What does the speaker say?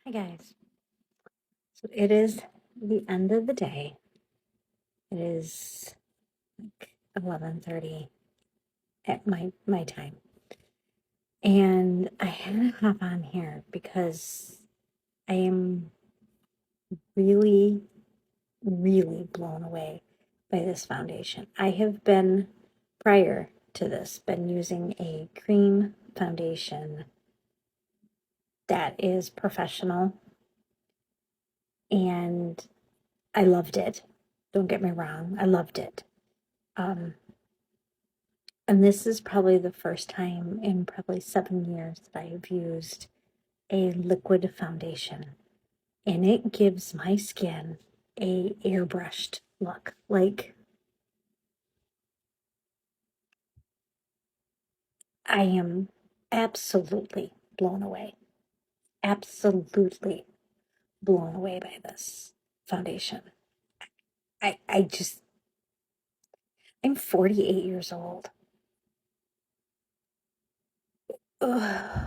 Hi guys. So it is the end of the day. It is like 11:30 at my time. And I had to hop on here because I am really, really blown away by this foundation. I have been, prior to this, been using a cream foundation that is professional, and I loved it. Don't get me wrong, I loved it. Um, And this is probably the first time in probably 7 years that I've used a liquid foundation. And it gives my skin a airbrushed look. Like, I am absolutely blown away. Absolutely blown away by this foundation. I just, I'm 48 years old. Ugh.